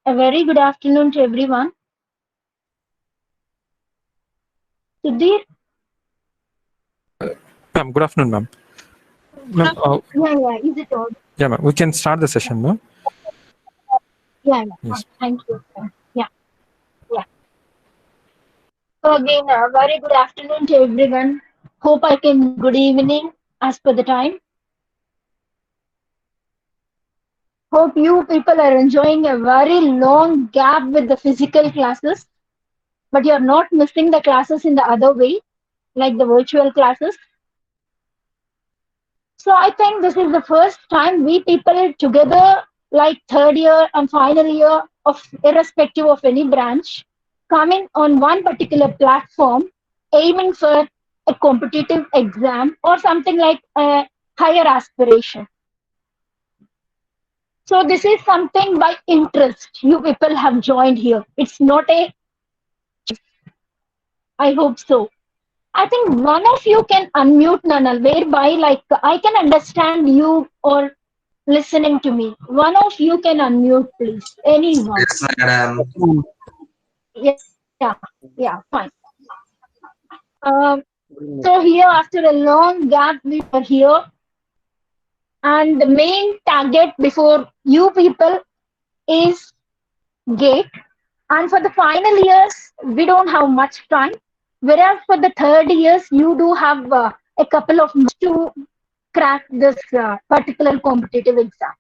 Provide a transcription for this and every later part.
A very good afternoon to everyone. Sudhir? Ma'am, good afternoon, ma'am. Ma'am, Yeah, is it all? yeah, ma'am. We can start the session, ma'am. Yeah, Yes. thank you. Yeah, yeah. So again, a very good afternoon to everyone. Hope I can good evening as per the time. Hope you people are enjoying a very long gap with the physical classes, but you're not missing the classes in the other way, like the virtual classes. So I think this is the first time we people together, like third year and final year of irrespective of any branch, coming on one particular platform, aiming for a competitive exam or something like a higher aspiration. So this is something by interest you people have joined here. It's not a, I hope so. I think one of you can unmute Nanal, whereby like I can understand you or listening to me. One of you can unmute, please. Anyone. Yes, madam. Yeah, fine. Um, so here, after a long gap, we are here, and the main target before you people is gate. And for the final years, we don't have much time. Whereas for the third years, you do have a couple of months to crack this particular competitive exam.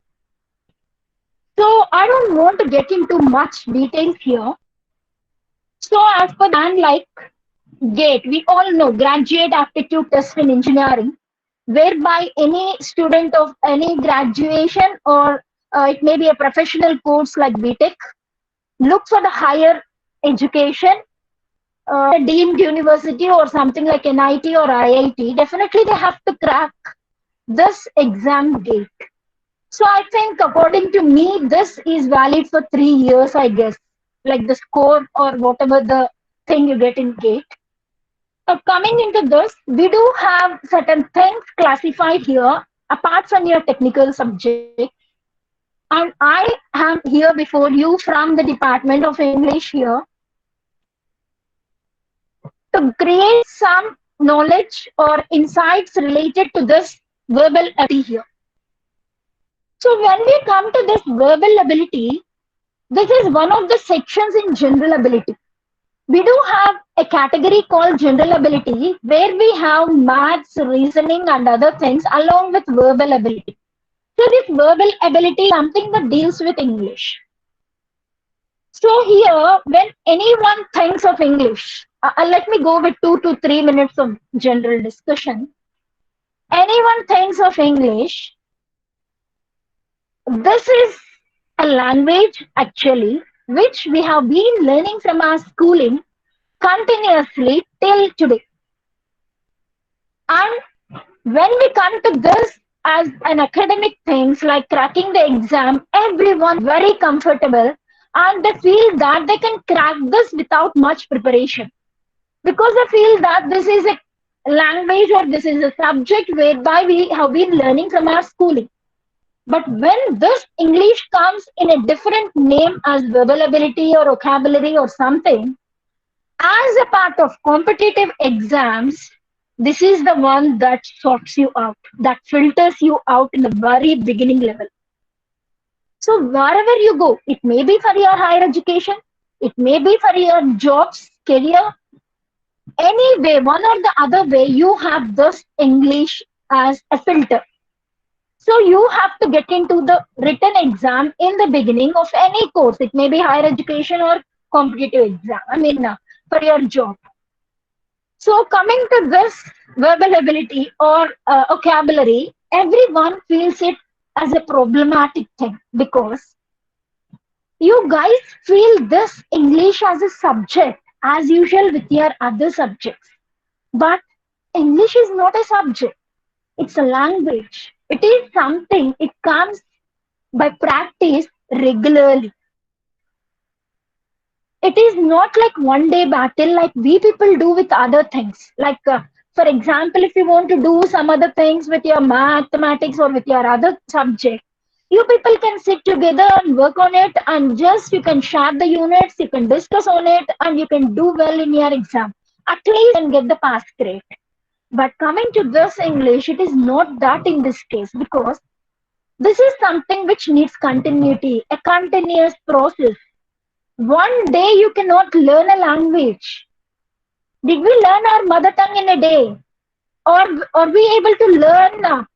So I don't want to get into much details here. So as per and like GATE, we all know Graduate Aptitude Test in Engineering, whereby any student of any graduation or it may be a professional course like BTech, look for the higher education, deemed university or something like NIT or IIT. Definitely they have to crack this exam GATE. So I think according to me, this is valid for 3 years, I guess, like the score or whatever the thing you get in GATE. Coming into this, we do have certain things classified here apart from your technical subject. And I am here before you from the Department of English here to create some knowledge or insights related to this verbal ability here. So when we come to this verbal ability, this is one of the sections in general ability. We do have a category called general ability where we have maths, reasoning, and other things along with verbal ability. So, this verbal ability is something that deals with English. So, here, when anyone thinks of English, let me go with 2 to 3 minutes of general discussion. Anyone thinks of English, this is a language actually which we have been learning from our schooling continuously till today. And when we come to this as an academic things like cracking the exam, everyone very comfortable and they feel that they can crack this without much preparation because they feel that this is a language or this is a subject whereby we have been learning from our schooling. But when this English comes in a different name as verbal ability or vocabulary or something, as a part of competitive exams, this is the one that sorts you out, that filters you out in the very beginning level. So wherever you go, it may be for your higher education, it may be for your jobs, career, any way, one or the other way, you have this English as a filter. So you have to get into the written exam in the beginning of any course. It may be higher education or competitive exam. For your job. So coming to this verbal ability or vocabulary, everyone feels it as a problematic thing because you guys feel this English as a subject as usual with your other subjects. But English is not a subject. It's a language. It is something, it comes by practice regularly. It is not like one day battle like we people do with other things. Like, for example, if you want to do some other things with your mathematics or with your other subject, You people can sit together and work on it, and just you can share the units, you can discuss on it, and you can do well in your exam. At least you can get the pass grade. But coming to this English, it is not that in this case, because this is something which needs continuity, a continuous process. One day you cannot learn a language. Did we learn our mother tongue in a day? Or are we able to learn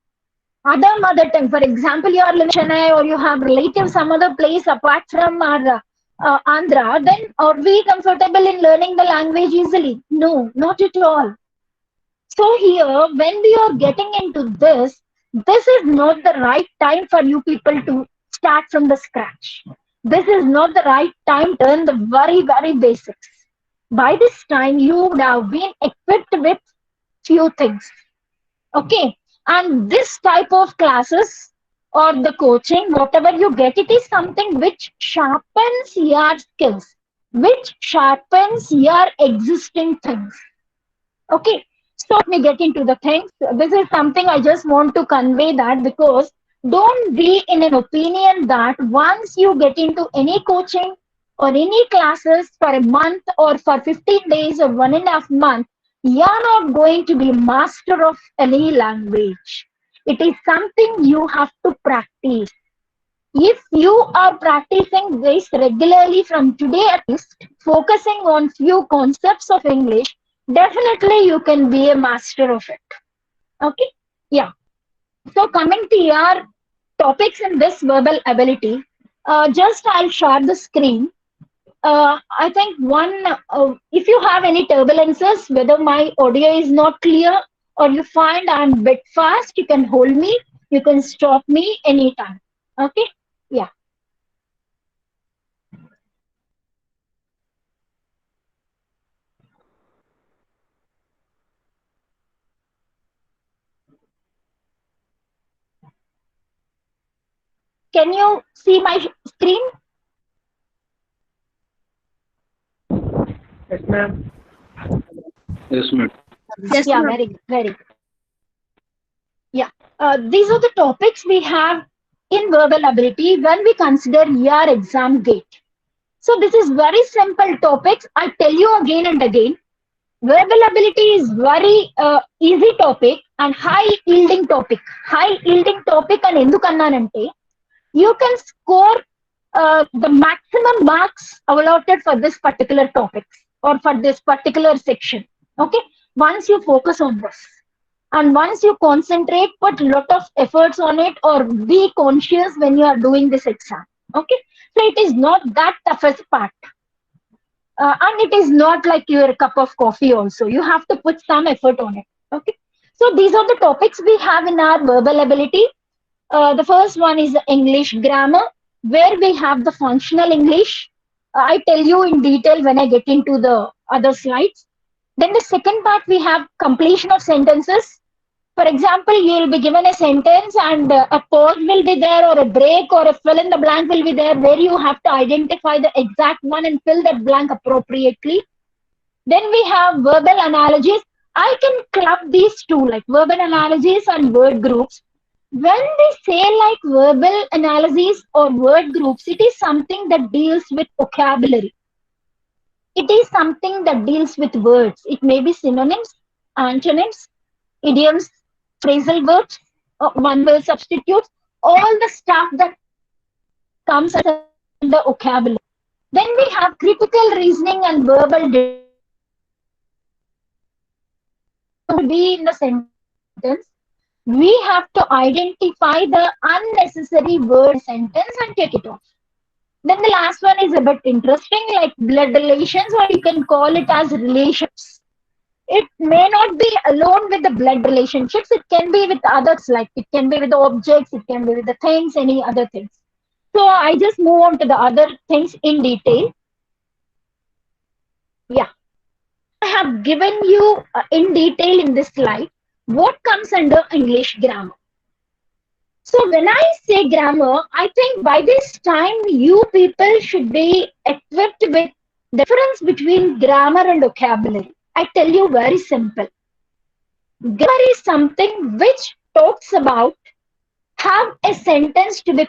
other mother tongue? For example, you are living in Chennai or you have relatives some other place apart from our Andhra, then are we comfortable in learning the language easily? No, not at all. So here, when we are getting into this is not the right time for you people to start from the scratch. This is not the right time to learn the very, very basics. By this time, you would have been equipped with few things. Okay. And this type of classes or the coaching, whatever you get, it is something which sharpens your skills, which sharpens your existing things. Okay, so let me get into the things. This is something I just want to convey that, because don't be in an opinion that once you get into any coaching or any classes for a month or for 15 days or 1.5 months, you're not going to be master of any language. It is something you have to practice. If you are practicing this regularly from today at least, focusing on few concepts of English, definitely you can be a master of it. Okay? Yeah. So coming to your topics in this verbal ability, just I'll share the screen. I think if you have any turbulences, whether my audio is not clear or you find I'm a bit fast, you can hold me, you can stop me anytime. Okay? Yeah. Can you see my screen? Yes, ma'am. Yes, ma'am. Yes, yeah, very good, very good. Yeah, these are the topics we have in verbal ability when we consider your exam gate. So this is very simple topics. I tell you again and again, verbal ability is very easy topic and high yielding topic. High yielding topic and endukananante you can score the maximum marks allotted for this particular topics or for this particular section. Okay, once you focus on this and once you concentrate, put lot of efforts on it, or be conscious when you are doing this exam. Okay, so it is not that toughest part, and it is not like your cup of coffee also. You have to put some effort on it. Okay, so these are the topics we have in our verbal ability. The first one is English grammar, where we have the functional English. I tell you in detail when I get into the other slides. Then the second part, we have completion of sentences. For example, you will be given a sentence and a pause will be there, or a break, or a fill in the blank will be there, where you have to identify the exact one and fill that blank appropriately. Then we have verbal analogies. I can club these two, like verbal analogies and word groups. When we say like verbal analysis or word groups, it is something that deals with vocabulary. It is something that deals with words. It may be synonyms, antonyms, idioms, phrasal verbs, one word substitutes, all the stuff that comes under vocabulary. Then we have critical reasoning and verbal deduction. To be in the sentence, we have to identify the unnecessary word sentence and take it off. Then the last one is a bit interesting, like blood relations, or you can call it as relationships. It may not be alone with the blood relationships, it can be with others, like it can be with the objects, it can be with the things, any other things. So I just move on to the other things in detail. Yeah. I have given you in detail in this slide what comes under English grammar. So when I say grammar, I think by this time you people should be equipped with the difference between grammar and vocabulary. I tell you very simple. Grammar is something which talks about how a sentence to be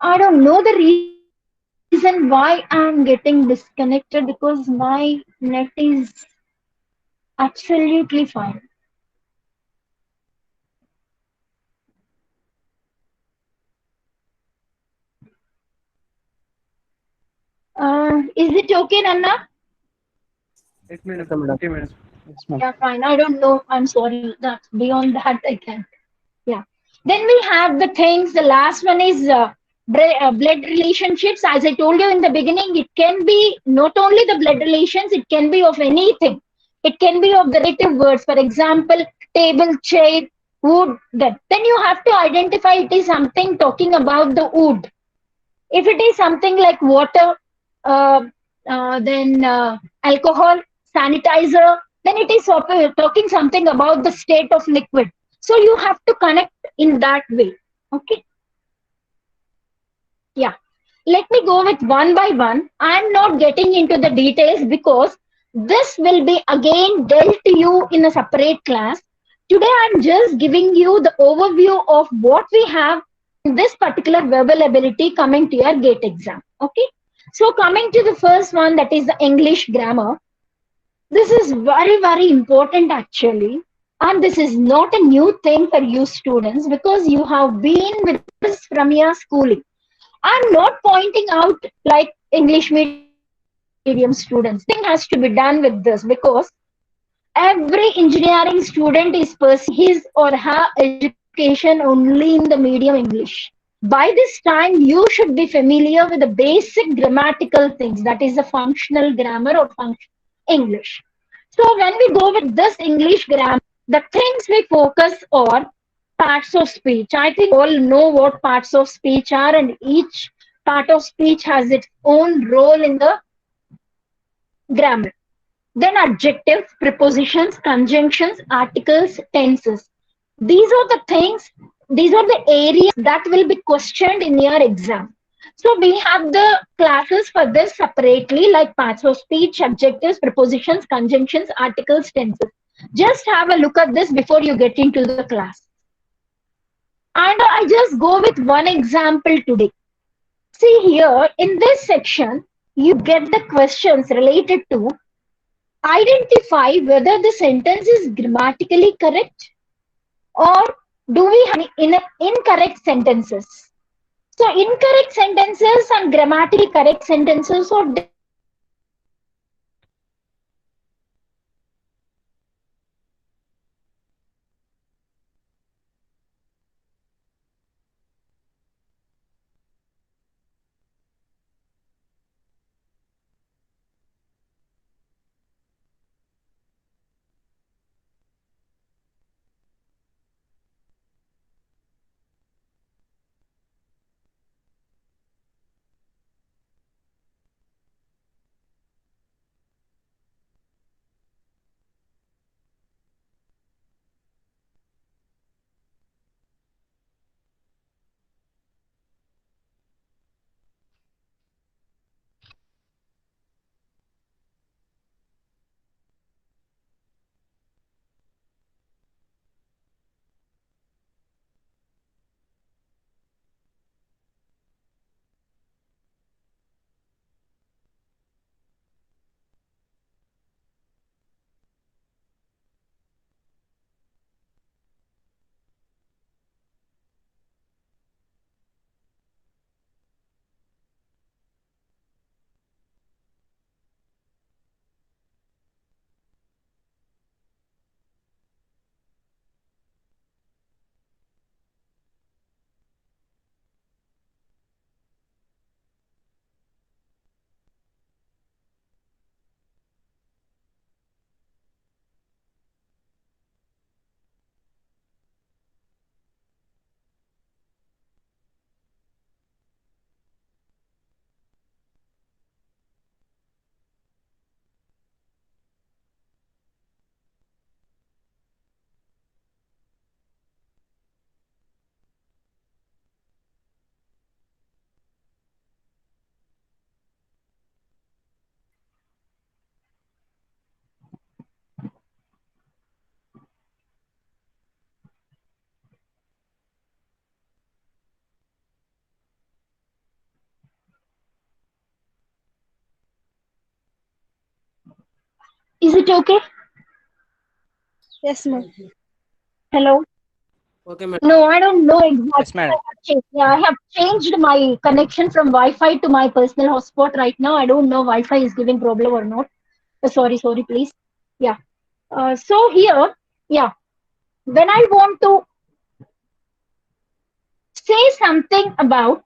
I don't know the reason why I'm getting disconnected because my net is absolutely fine. Is it okay, Nana? Okay, madam. Yes, ma'am. Yeah, fine. I don't know. I'm sorry. That's beyond that. I can't. Yeah. Then we have the things. The last one is blood relationships. As I told you in the beginning, it can be not only the blood relations, it can be of anything. It can be of the relative words. For example, table, chair, wood, that. Then you have to identify it is something talking about the wood. If it is something like water, uh, then alcohol, sanitizer, then it is talking something about the state of liquid. So you have to connect in that way. Okay. Yeah. Let me go with one by one. I'm not getting into the details because this will be again dealt to you in a separate class. Today, I'm just giving you the overview of what we have in this particular verbal ability coming to your GATE exam. Okay. So, coming to the first one, that is the English grammar. This is very, very important actually. And this is not a new thing for you students because you have been with us from your schooling. I'm not pointing out like English medium students. Something has to be done with this because every engineering student is pursuing his or her education only in the medium English. By this time, you should be familiar with the basic grammatical things, that is the functional grammar or function English. So when we go with this English grammar, the things we focus on parts of speech. I think all know what parts of speech are, and each part of speech has its own role in the grammar. Then adjectives, prepositions, conjunctions, articles, tenses. These are the things, these are the areas that will be questioned in your exam. So we have the classes for this separately, like parts of speech, adjectives, prepositions, conjunctions, articles, tenses. Just have a look at this before you get into the class. And I just go with one example today. See here in this section, you get the questions related to identify whether the sentence is grammatically correct or do we have incorrect sentences. So incorrect sentences and grammatically correct sentences are different things. Incorrect sentences means Is it okay? Yes, ma'am. Hello? Okay, madam. No, I don't know Yes, exactly. madam. I have changed my connection from Wi-Fi to my personal hotspot right now. I don't know Wi-Fi is giving problem or not. Sorry, please. Yeah. So here, yeah, when I want to say something about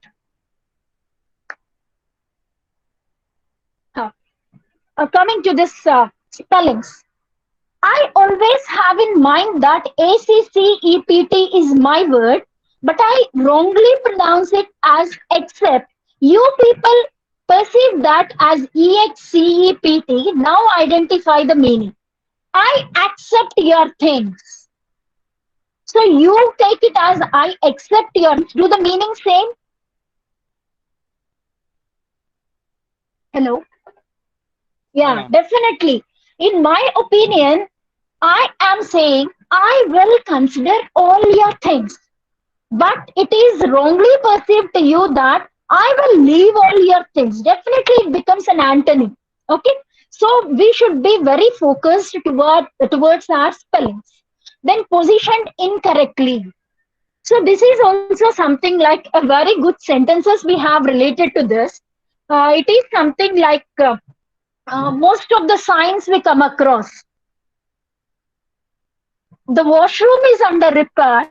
uh, coming to this spellings, I always have in mind that ACCEPT is my word, but I wrongly pronounce it as except. You people perceive that as EXCEPT. Now identify the meaning. I accept your things. So you take it as I accept your. Do the meaning same? Hello? No, Yeah, ma'am. definitely. In my opinion, I am saying I will consider all your things. But it is wrongly perceived to you that I will leave all your things. Definitely, it becomes an antonym. Okay, so we should be very focused towards our spellings. Then positioned incorrectly. So this is also something like a very good sentences we have related to this. It is something like most of the signs we come across. The washroom is under repair.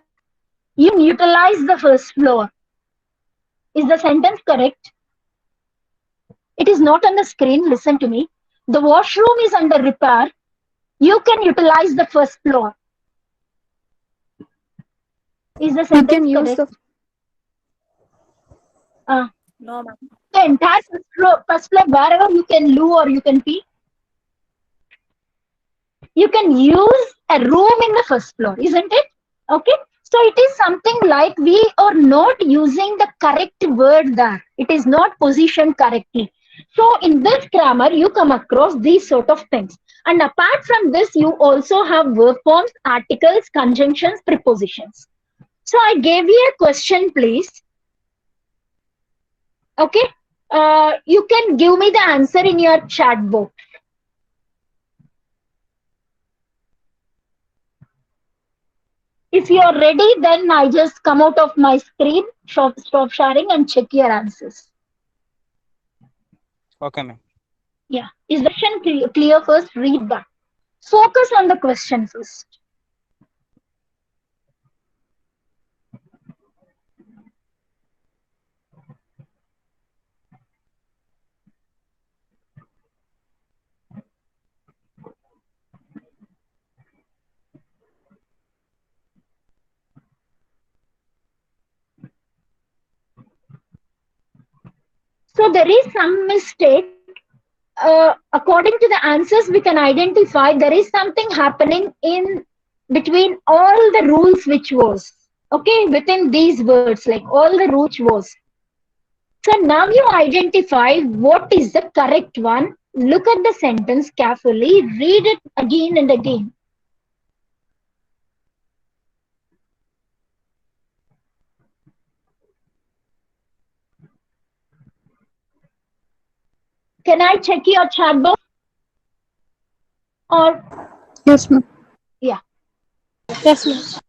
You can utilize the first floor. Is the sentence correct? It is not on the screen. Listen to me. The washroom is under repair. You can utilize the first floor. Is the You can sentence use correct? the Uh, no, ma'am. the entire first floor, wherever you can loo or you can pee, you can use a room in the first floor, isn't it? Okay. So it is something like we are not using the correct word there. It is not positioned correctly. So in this grammar, you come across these sort of things. And apart from this, you also have verb forms, articles, conjunctions, prepositions. So I gave you a question, please. Okay. You can give me the answer in your chat box. If you are ready, then I just come out of my screen, stop sharing, and check your answers. Okay, ma'am. Yeah. Is the question clear first? Read back. Focus on the question first. So there is some mistake. According to the answers, we can identify there is something happening in between all the rules which was. Okay, within these words, like all the rules was. So now you identify what is the correct one. Look at the sentence carefully, read it again and again. Can I check your chat box? Or, Yes, ma'am. yeah, Yes, ma'am.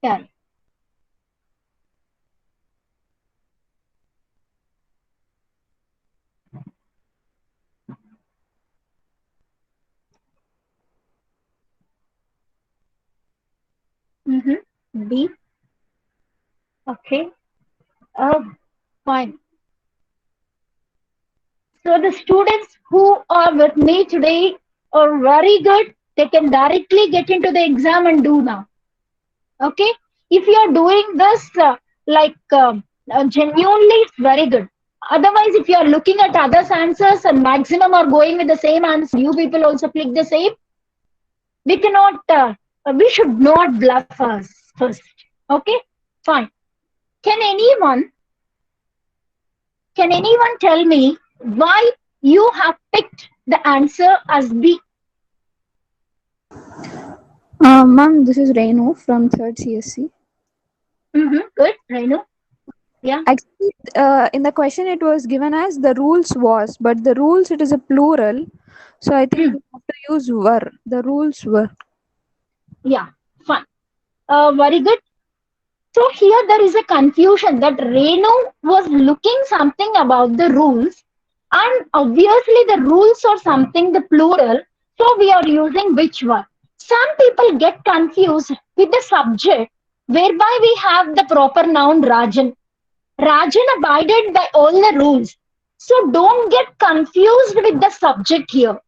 yeah. B. Okay. Fine. So the students who are with me today are very good. They can directly get into the exam and do now. Okay. If you are doing this genuinely, it's very good. Otherwise, if you are looking at others' answers and maximum are going with the same answer, you people also click the same. We cannot. We should not bluff us first. Okay. Fine. Can anyone Can anyone tell me why you have picked the answer as B? Ma'am, this is Renu from third CSC. Good, Renu. Yeah. Actually, in the question it was given as the rules was, but the rules it is a plural. So I think we have to use were. The rules were. Yeah, fine. Very good. So here there is a confusion that Renu was looking something about the rules, and obviously the rules are something the plural, so we are using which one. Some people get confused with the subject whereby we have the proper noun Rajan. Rajan abided by all the rules. So don't get confused with the subject here.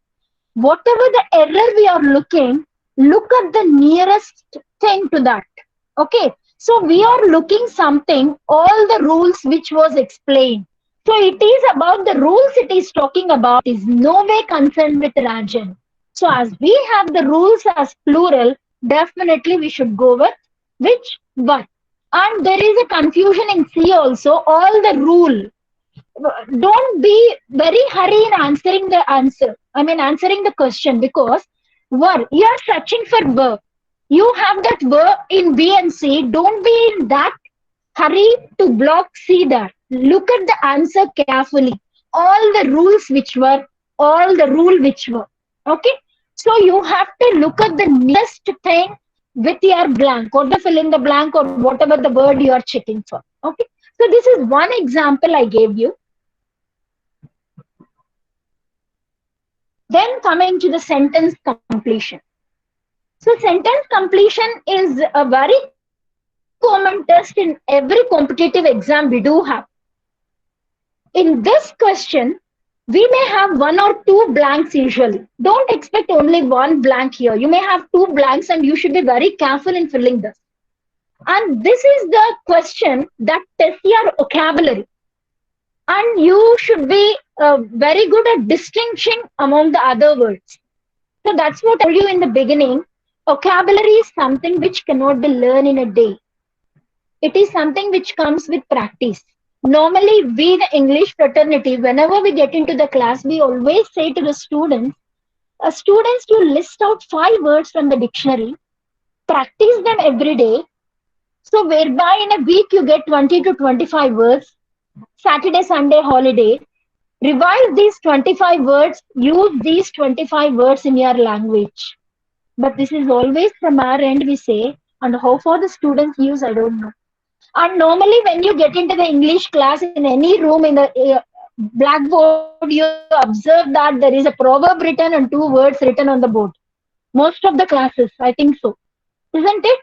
Whatever the error we are looking, look at the nearest thing to that. Okay, so we are looking something, all the rules which was explained. So it is about the rules it is talking about, is no way concerned with Rajan. So as we have the rules as plural, definitely we should go with which one. And there is a confusion in C also, all the rule. Don't be very hurry in answering the answer. I mean, answering the question, because verb, you are searching for verb. You have that verb in B and C. Don't be in that hurry to block C there. Look at the answer carefully. All the rules which were, all the rule which were. Okay. So you have to look at the nearest thing with your blank, or the fill in the blank, or whatever the word you are checking for. Okay. So this is one example I gave you. Then coming to the sentence completion. So sentence completion is a very common test in every competitive exam we do have. In this question, we may have one or two blanks usually. Don't expect only one blank here. You may have two blanks and you should be very careful in filling this. And this is the question that tests your vocabulary. And you should be very good at distinguishing among the other words. So that's what I told you in the beginning. Vocabulary is something which cannot be learned in a day. It is something which comes with practice. Normally, we, the English fraternity, whenever we get into the class, we always say to the students to list out 5 words from the dictionary, practice them every day. So, whereby in a week you get 20 to 25 words, Saturday, Sunday, holiday, revise these 25 words, use these 25 words in your language. But this is always from our end, we say, and how far the students use, I don't know. And normally, when you get into the English class in any room in the blackboard, you observe that there is a proverb written and 2 words written on the board. Most of the classes, I think so. Isn't it?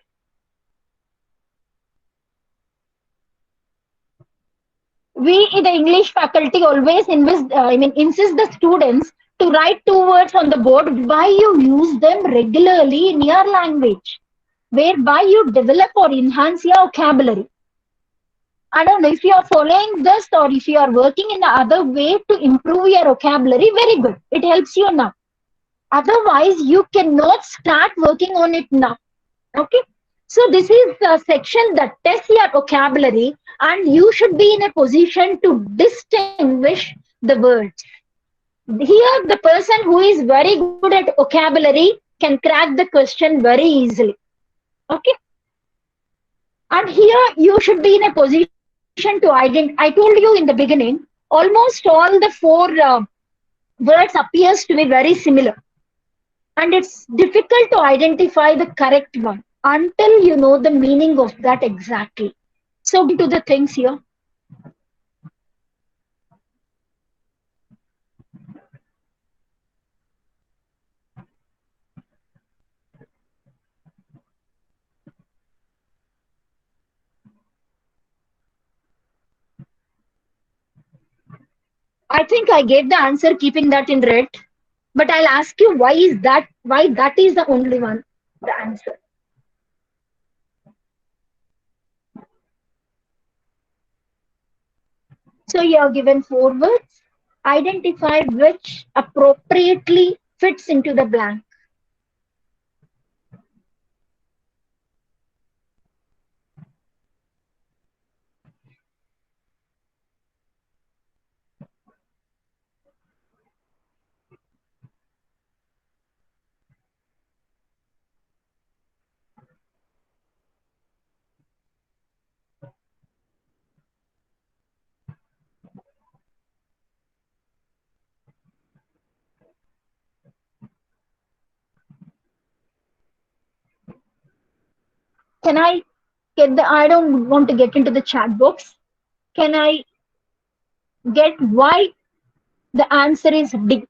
We in the English faculty always insist the students to write 2 words on the board why you use them regularly in your language, whereby you develop or enhance your vocabulary. I don't know if you are following this or if you are working in the other way to improve your vocabulary, very good. It helps you now. Otherwise, you cannot start working on it now. Okay. So this is the section that tests your vocabulary, and you should be in a position to distinguish the words. Here, the person who is very good at vocabulary can crack the question very easily. Okay. And here you should be in a position to identify. I told you in the beginning, almost all the 4 words appears to be very similar. And it's difficult to identify the correct one until you know the meaning of that exactly. So to the things here. I think I gave the answer keeping that in red. But I'll ask you why that is the only one, the answer. So you are given 4 words. Identify which appropriately fits into the blank. Can I get the, I don't want to get into the chat box. Can I get why the answer is D?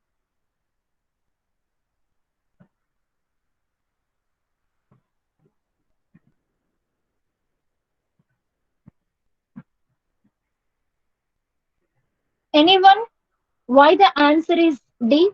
Anyone? Why the answer is D?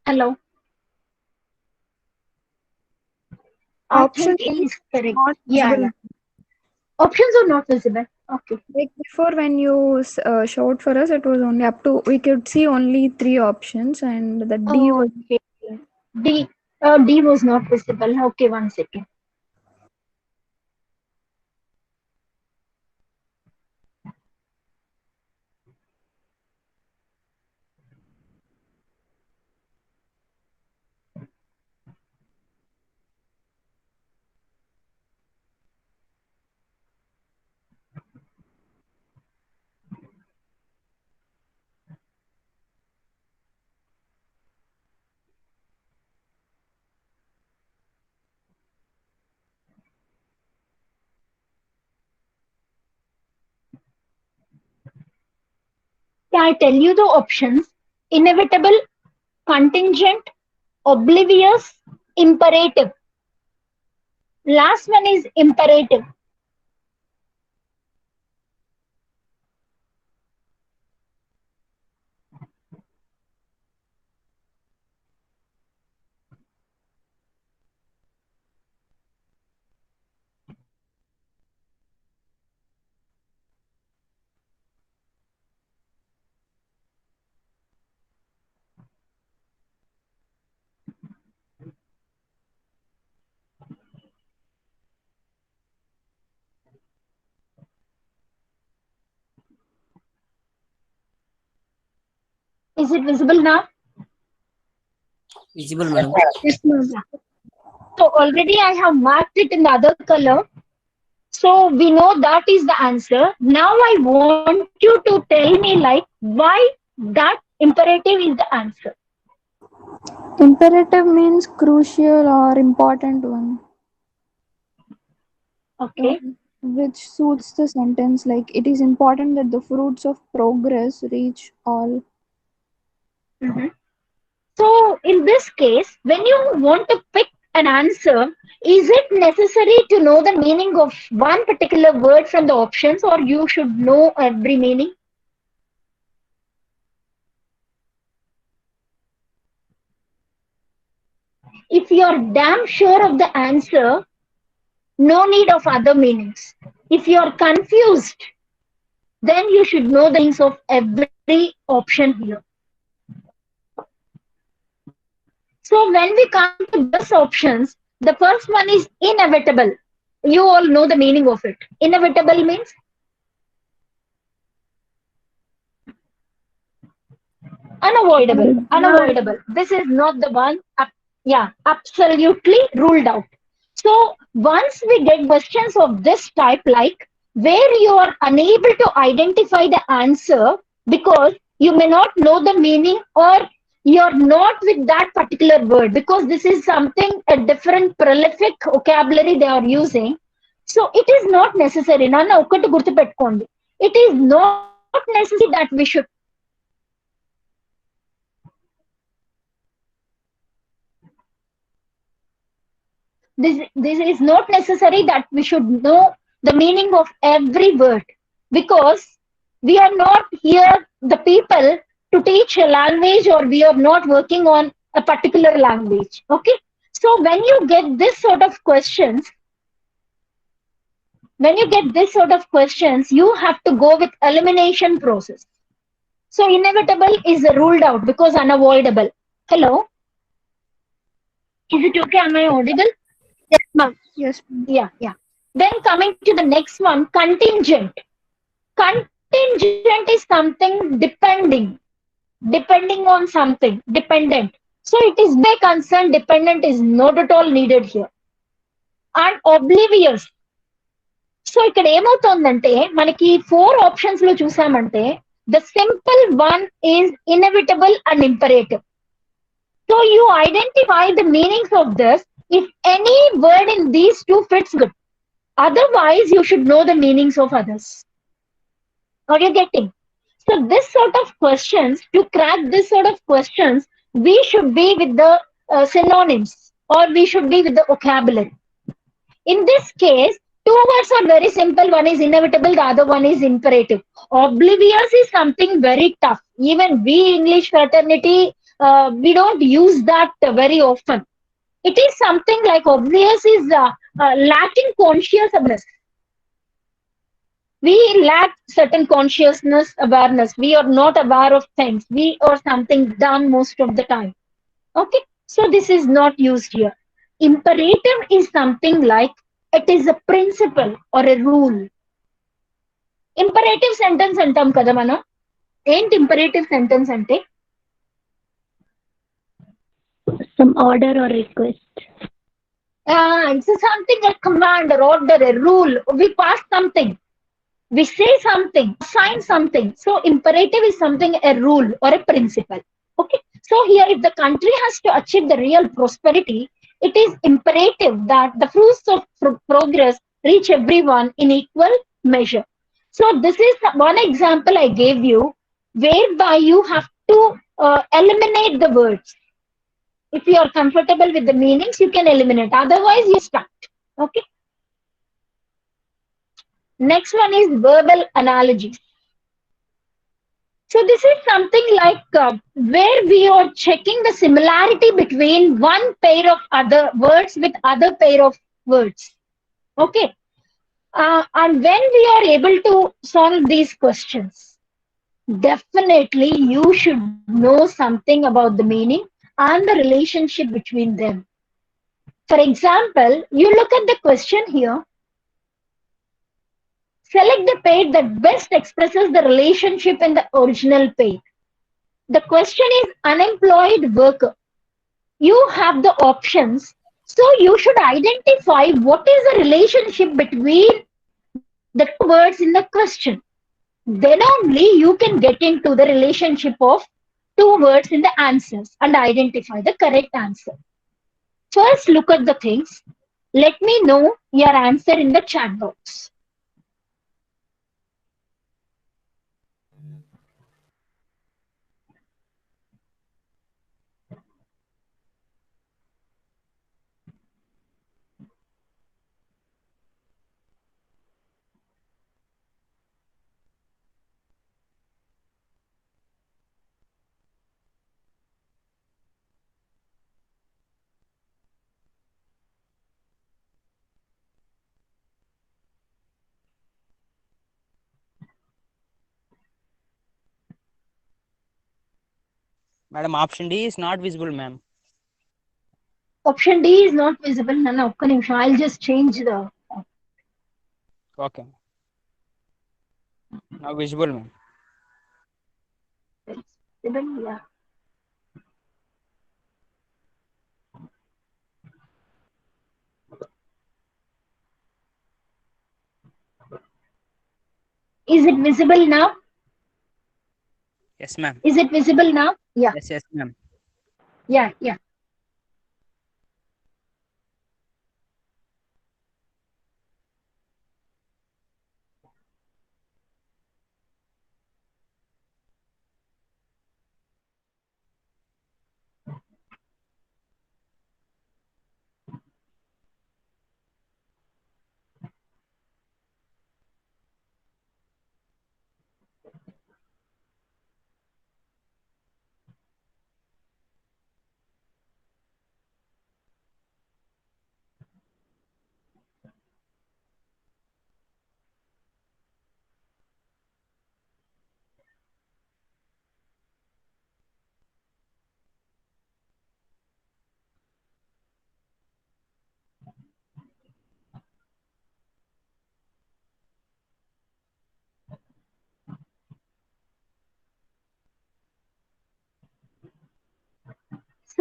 Hello. I Option think it is is correct. not Yeah, visible. yeah. Options are not visible. Okay. Like before, when you showed for us, it was only up to, we could see only three options, and the D was. Okay. D. D was not visible. Okay, one second. Can I tell you the options? Inevitable, contingent, oblivious, imperative. Last one is imperative. Is it visible now? Visible, madam. Yes, ma'am. So already I have marked it in the other color. So we know that is the answer. Now I want you to tell me like why that imperative is the answer. Imperative means crucial or important one, uh, Okay. which suits the sentence. Like it is important that the fruits of progress reach all. Mhm. So in this case, when you want to pick an answer, is it necessary to know the meaning of one particular word from the options, or you should know every meaning? If you're damn sure of the answer, no need of other meanings. If you're confused, then you should know the meanings of every option here. So when we come to this options, the first one is inevitable. You all know the meaning of it. Inevitable means unavoidable. Unavoidable. This is not the one. Yeah, absolutely ruled out. So once we get questions of this type, like where you are unable to identify the answer because you may not know the meaning, or you're not with that particular word, because this is something a different prolific vocabulary they are using. So it is not necessary. Nana ఒక్కటి గుర్తుపెట్టుకోండి. It is not necessary that we should this is not necessary that we should know the meaning of every word, because we are not here the people to teach a language or we are not working on a particular language. Okay. So when you get this sort of questions, you have to go with elimination process. So inevitable is ruled out because unavoidable. Hello, is it okay? Am I audible? Yes, ma'am. Yes, ma'am. Yeah. Then coming to the next one, contingent. Contingent is something depending on something, dependent. So it is by concern, dependent is not at all needed here. And oblivious. So ఇక్కడ ఏమవుతోందంటే మనకి 4 options లో చూసామంటే the simple one is inevitable and imperative. So you identify the meanings of this if any word in these two fits good. Otherwise, you should know the meanings of others. Are you getting? So this sort of questions, to crack this sort of questions, we should be with the synonyms or we should be with the vocabulary. In this case, two words are very simple. One is inevitable, the other one is imperative. Oblivious is something very tough. Even we English fraternity, we don't use that very often. It is something like oblivious is lacking consciousness. We lack certain consciousness, awareness. We are not aware of things. We are something dumb most of the time. Okay, so this is not used here. Imperative is something like it is a principle or a rule. Imperative sentence antam kada mana. Ain't imperative sentence ante? Some order or request. It's something like command or order, a rule. We pass something. We say something, assign something. So imperative is something, a rule or a principle. Okay. So here, if the country has to achieve the real prosperity, it is imperative that the fruits of progress reach everyone in equal measure. So this is one example I gave you, whereby you have to eliminate the words. If you are comfortable with the meanings, you can eliminate. Otherwise, you start. Okay. Next one is verbal analogies. So this is something like where we are checking the similarity between one pair of other words with other pair of words. Okay. And when we are able to solve these questions, definitely you should know something about the meaning and the relationship between them. For example, you look at the question here. Select the pair that best expresses the relationship in the original pair. The question is unemployed worker. You have the options. So you should identify what is the relationship between the two words in the question. Then only you can get into the relationship of two words in the answers and identify the correct answer. First, look at the things. Let me know your answer in the chat box. Madam, option D is not visible, ma'am. Option D is not visible. No, I'll just change the. Okay. Now visible, ma'am. Yeah. Is it visible now? Yes, ma'am. Is it visible now? Yeah. Yes, ma'am. Yeah.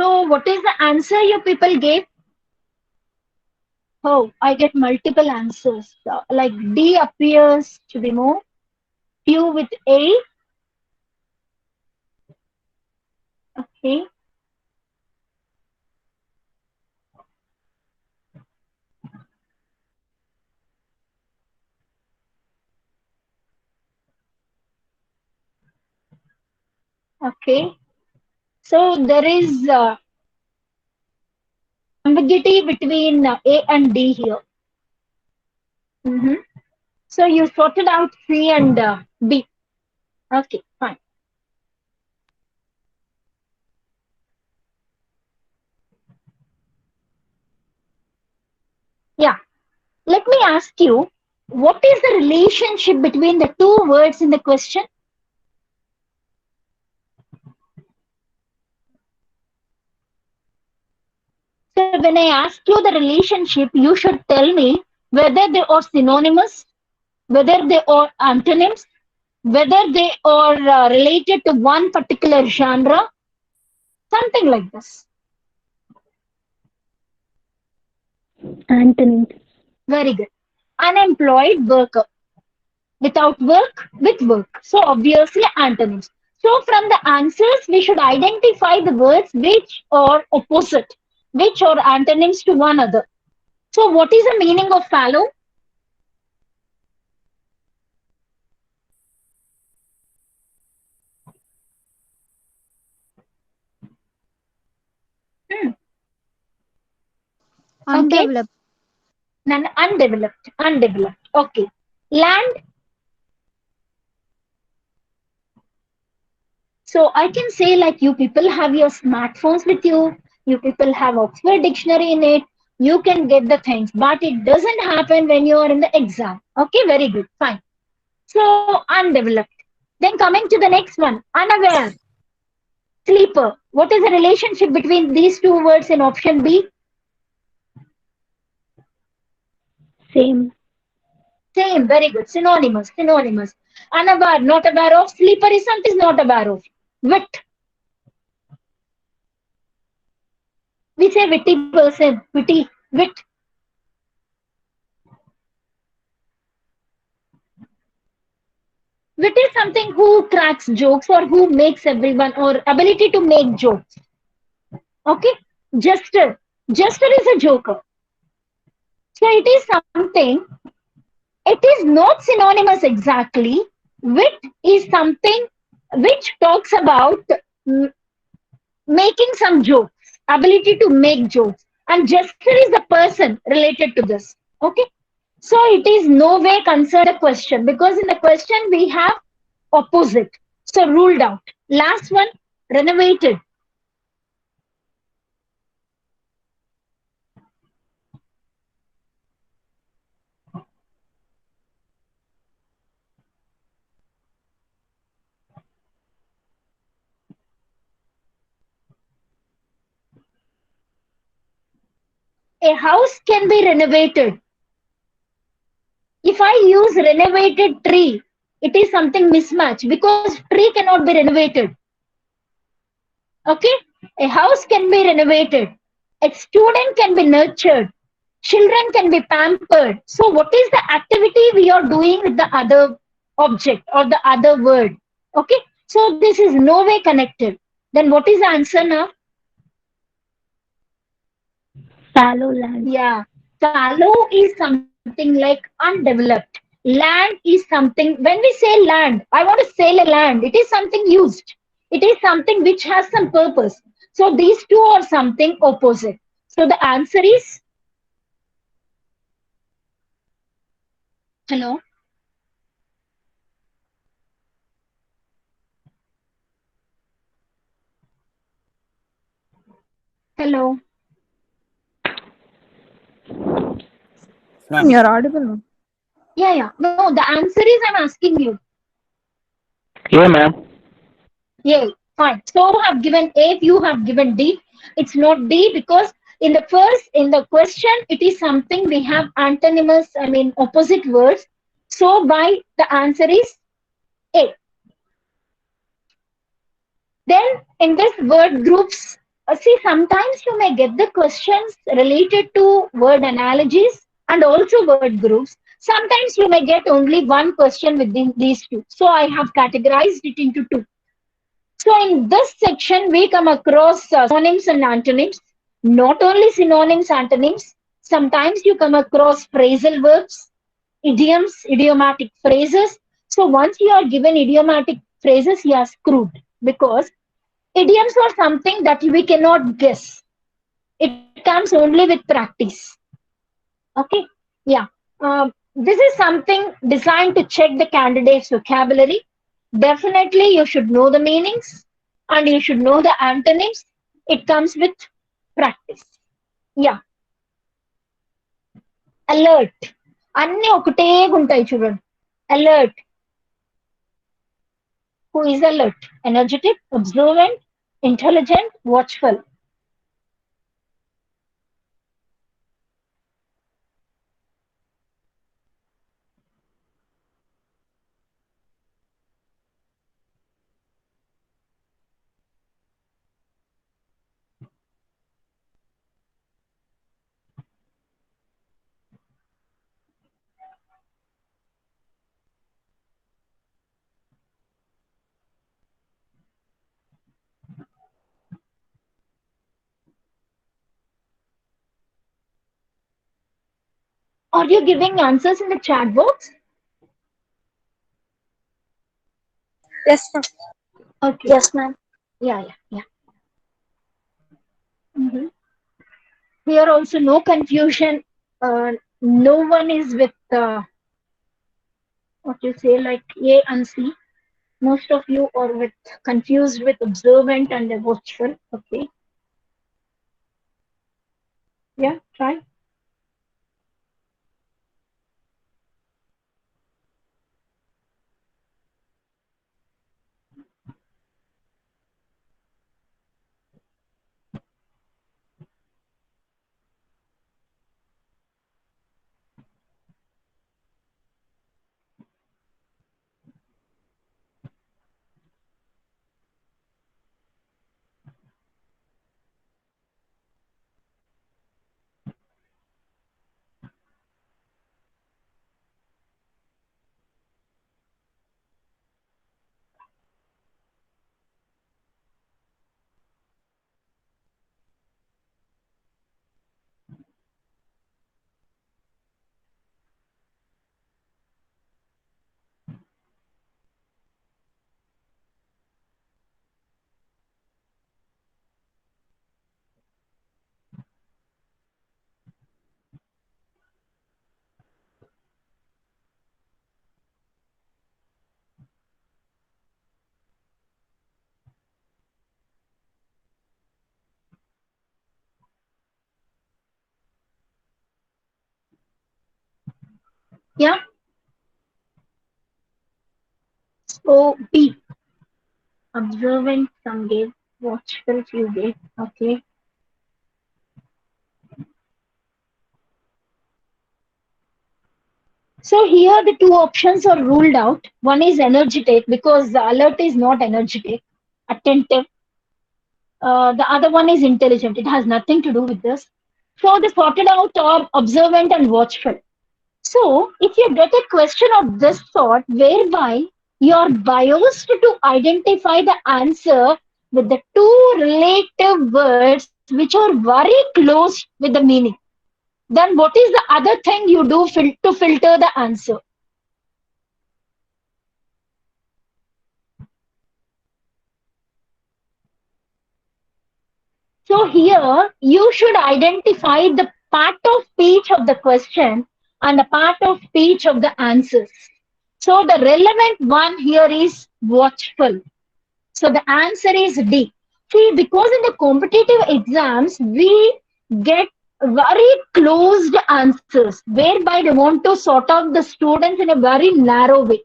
So what is the answer you people gave? Oh, I get multiple answers. Like D appears to be more. Q with A. Okay. Okay. So there is ambiguity between A and D here. Mm-hmm. So you sorted out C and B. Okay, fine. Yeah. Let me ask you, what is the relationship between the two words in the question? So when I ask you the relationship, you should tell me whether they are synonymous, whether they are antonyms, whether they are related to one particular genre, something like this. Antonyms. Very good. Unemployed worker. Without work, with work. So obviously antonyms. So from the answers, we should identify the words which are opposite, which are antonyms to one another. So what is the meaning of fallow? Hmm. Okay. Undeveloped. Undeveloped. Undeveloped. Okay. Land. So I can say like you people have your smartphones with you people have Oxford Dictionary in it, you can get the things, but it doesn't happen when you are in the exam. Okay, very good, fine. So undeveloped. Then coming to the next one, unaware, sleeper. What is the relationship between these two words in option B? Same. Same, very good. Synonymous, synonymous. Unaware, not aware of. Sleeper is something not aware of. Wit. We say witty person, witty, wit. Wit is something who cracks jokes or who makes everyone or ability to make jokes. Okay? Jester. Jester is a joker. So it is something, it is not synonymous exactly. Wit is something which talks about mm, making some jokes, ability to make jokes. And jester is the person related to this. Okay? So it is no way considered a question because in the question we have opposite. So ruled out. Last one, renovated. A house can be renovated. If I use renovated tree, it is something mismatch because tree cannot be renovated. Okay? A house can be renovated. A student can be nurtured. Children can be pampered. So what is the activity we are doing with the other object or the other word? Okay? So this is no way connected. Then what is the answer now? Fallow land. Yeah. Fallow is something like undeveloped. Land is something, when we say land, I want to say land, it is something used. It is something which has some purpose. So these two are something opposite. So the answer is, hello? Hello? Ma'am. You're audible. Yeah, yeah. No, the answer is I'm asking you. Yeah, ma'am. Yeah, fine. So you have given A, you have given D. It's not D because in the question, it is something we have antonymous, I mean, opposite words. So by the answer is A. Then in this word groups, See, sometimes you may get the questions related to word analogies and also word groups. Sometimes you may get only one question within these two. So I have categorized it into two. So in this section, we come across synonyms and antonyms. Not only synonyms, antonyms. Sometimes you come across phrasal verbs, idioms, idiomatic phrases. So once you are given idiomatic phrases, you are screwed because idioms are something that we cannot guess. It comes only with practice. Okay, yeah. This is something designed to check the candidate's vocabulary. Definitely, you should know the meanings and you should know the antonyms. It comes with practice. Yeah. Alert. అన్నీ ఒకటే ఉంటాయి చూడండి. Alert. Who is alert? Energetic, observant, intelligent, watchful. Are you giving answers in the chat box? Yes, ma'am. Okay. Yes, ma'am. Yeah. Mhm. Here also no confusion. No one is with what you say like A and C. Most of you are with confused with observant and watchful. Okay. Yeah. Try. Yeah. So B. Observant some gave, watchful few gave. Okay. So here the two options are ruled out. One is energetic because the alert is not energetic, attentive. The other one is intelligent. It has nothing to do with this. So they sorted out are observant and watchful. So if you get a question of this sort, whereby you are biased to identify the answer with the two relative words which are very close with the meaning, then what is the other thing you do to filter the answer? So here you should identify the part of speech of the question and the part of speech of the answers. So the relevant one here is watchful. So the answer is D. See, because in the competitive exams, we get very closed answers whereby they want to sort out the students in a very narrow way.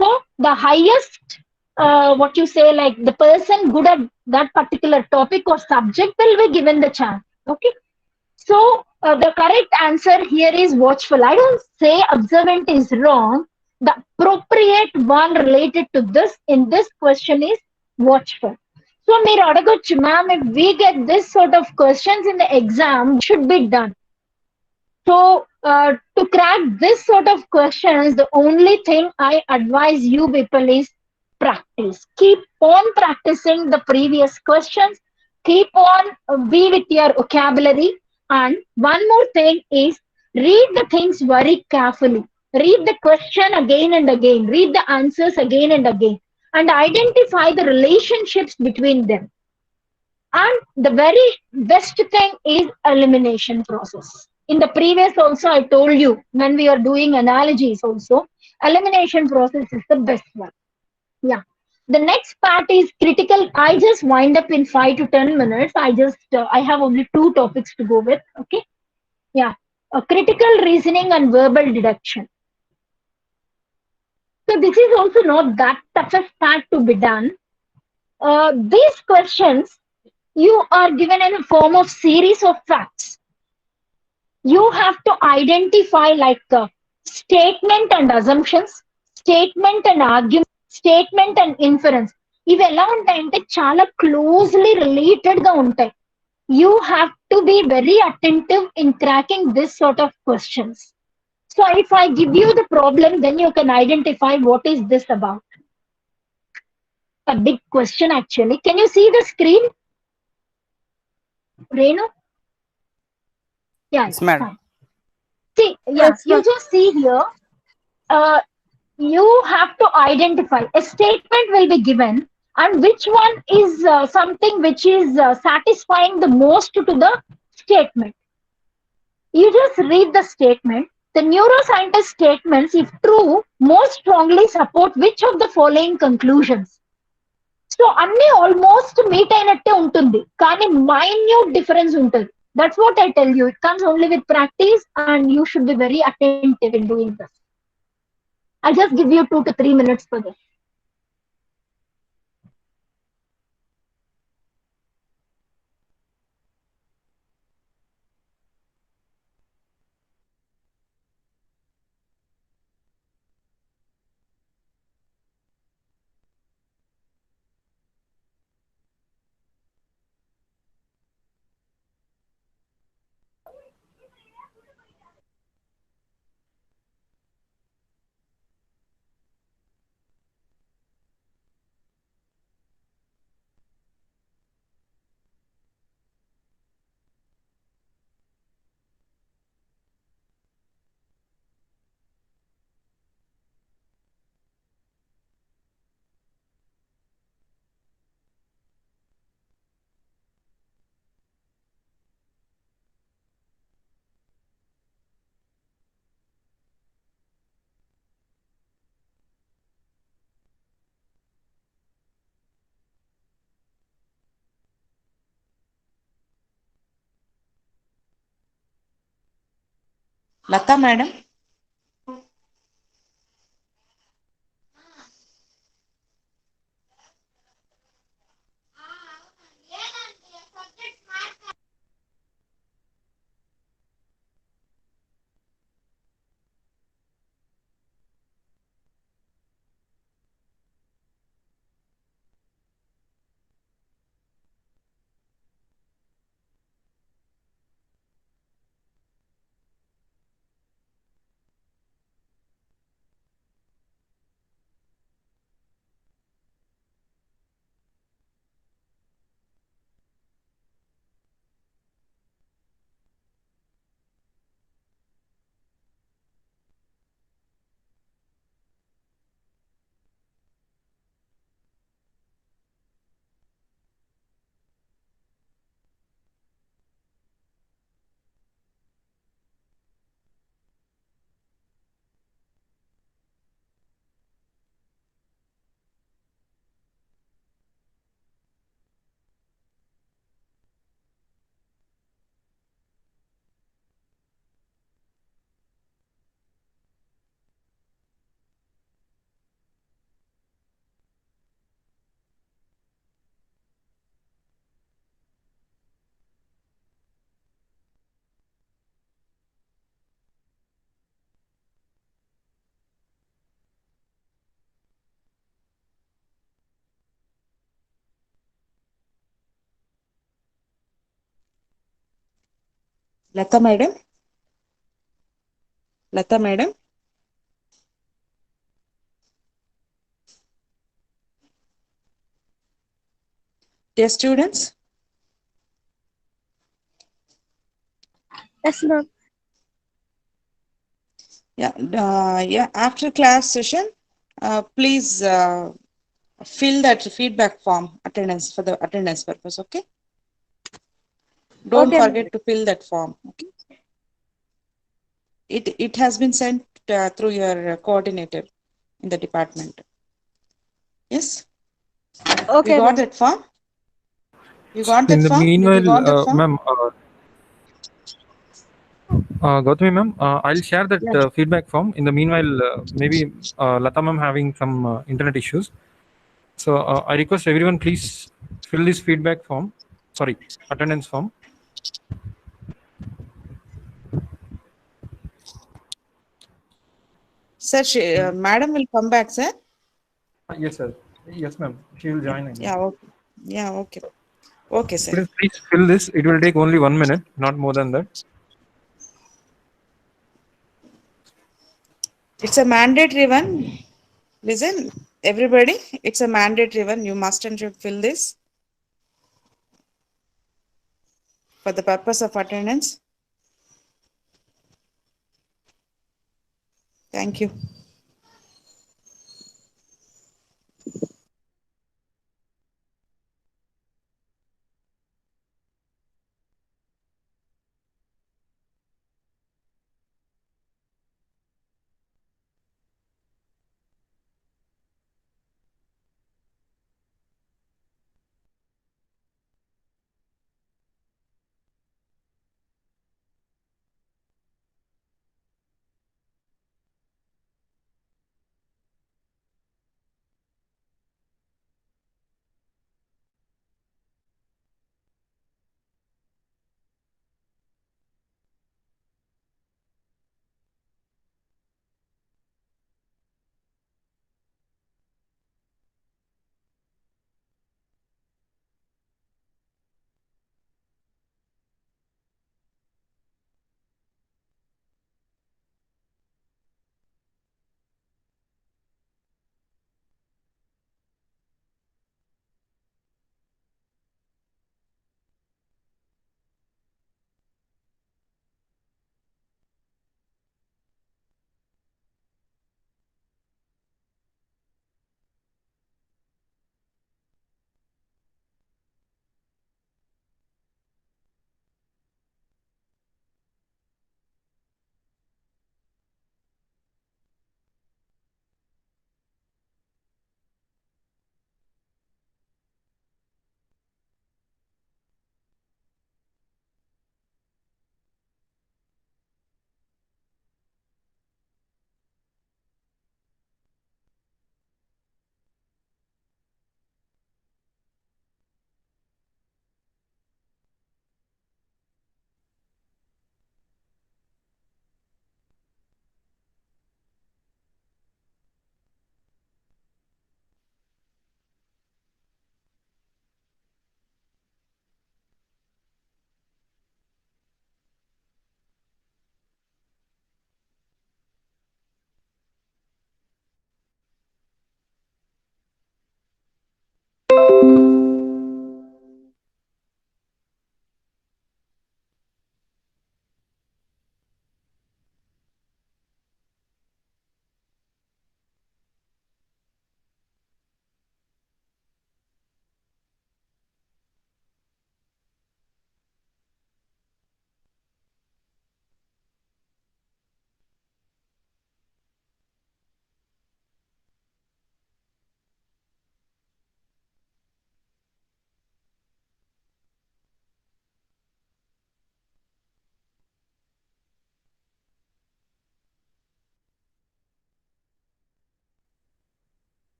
So the highest, what you say, like the person good at that particular topic or subject will be given the chance. Okay. So the correct answer here is watchful. I don't say observant is wrong. The appropriate one related to this in this question is watchful. So మీరు అడగొచ్చు, ma'am, if we get this sort of questions in the exam, what should be done? So to crack this sort of questions, the only thing I advise you people is practice. Keep on practicing the previous questions. Keep on be with your vocabulary. And one more thing is read the things very carefully. Read the question again and again. Read the answers again and again. And identify the relationships between them. And the very best thing is elimination process. In the previous also I told you, when we are doing analogies also, elimination process is the best one. Yeah. The next part is critical. I just wind up in 5 to 10 minutes. I have only 2 topics to go with. Okay. Yeah. Critical reasoning and verbal deduction. So this is also not that toughest part to be done. These questions you are given in a form of series of facts. You have to identify like statement and assumptions, statement and argument, statement and inference. ఇవి ఎలా ఉంటాయంటే చాలా closely related గా ఉంటాయి. You have to be very attentive in cracking this sort of questions. So if I give you the problem, then you can identify what is this about. A big question actually. Can you see the screen, Renu? Yeah, Yes, madam. fine. See, yeah, Yes, you ma'am. just see here. You have to identify a statement will be given, and which one is something which is satisfying the most to the statement. You just read the statement. The neuroscientist statements, if true, most strongly support which of the following conclusions. So అన్ని almost meet అయినట్టే ఉంటుంది, కానీ minute difference ఉంటుంది. That's what I tell you. It comes only with practice and you should be very attentive in doing this. I'll just give you 2 to 3 minutes for this. Lata madam. Lata madam. Lata madam. Dear students, Yes, ma'am. yeah. After class session, please fill that feedback form attendance for the attendance purpose. Okay. Don't Okay, ma'am. forget to fill that form. Okay. It has been sent through your coordinator in the department. Yes. You Okay, got ma'am. that form? You got In that the form? Did you meanwhile, got that form? ma'am, Gautami ma'am, I'll share that Yeah. feedback form. In the meanwhile, maybe Lata ma'am having some internet issues. So I request everyone please fill this feedback form. Sorry, attendance form. Sir, madam will come back, sir. Yes, sir. Yes, ma'am. She will join again. Yeah, okay. Yeah, okay. Okay, sir. Students, please fill this. It will take only 1 minute, not more than that. It's a mandatory one. Listen, everybody, it's a mandatory one. You must and should fill this for the purpose of attendance. Thank you.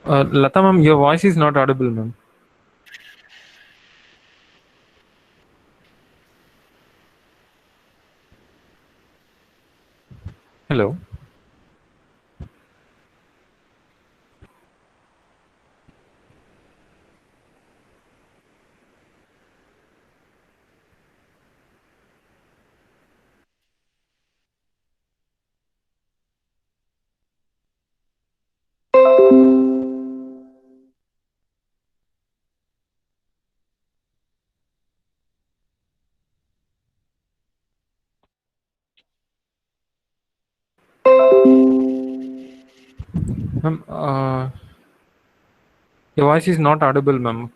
Lata ma'am, your voice is not audible, ma'am. Hello. Ma'am, your voice is not audible, ma'am.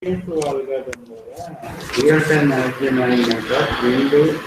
Real-time management network, Windows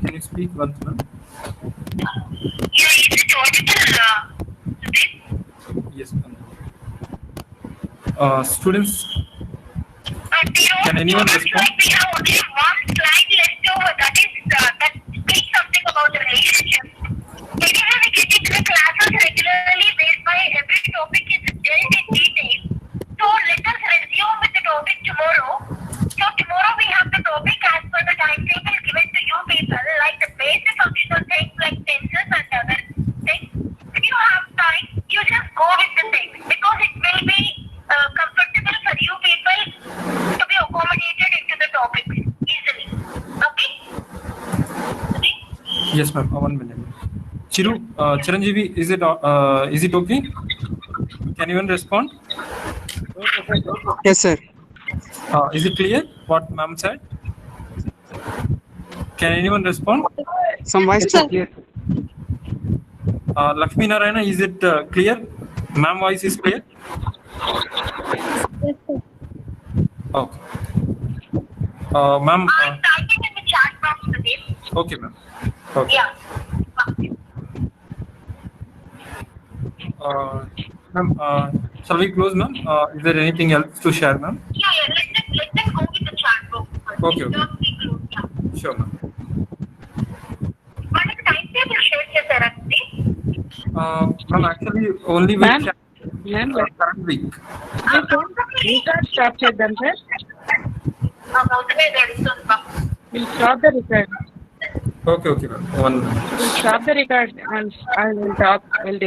Can you speak once, ma'am? Yes, ma'am. Students, can anyone respond? We have only one slide left over that speaks something about the relationship. Anyway, we get into the classes regularly whereby every topic is dealt in detail. So let us resume with the topic tomorrow. So tomorrow we have the topic as per the timetable given to you people, like the basic functional things like tenses and other things. If you have time, you just go with the things because it will be comfortable for you people to be accommodated into the topics easily. Okay? Yes, ma'am. 1 minute. Chiranjeevi, is it okay? Can anyone respond? Yes, sir. Is it clear what ma'am said? Can anyone respond? Some voice Yes, sir. clear. Lakshmi Narayana, is it clear? Ma'am voice is clear? Yes, sir. Okay. Ma'am. I'm typing in the chat box today. Okay, ma'am. Okay. Yeah. Ma'am, shall we close, ma'am? Is there anything else to share, ma'am? Yeah. Let them go with the chat box first. Okay, Let okay. them be closed, yeah. Sure, ma'am. What is the timetable shared, sir, actually? Ma'am, actually, only with Ma'am? current week. We can't capture them, sir. About the way there is some We'll stop the record. Okay, ma'am. 1 minute. We'll stop the record and I will talk. We'll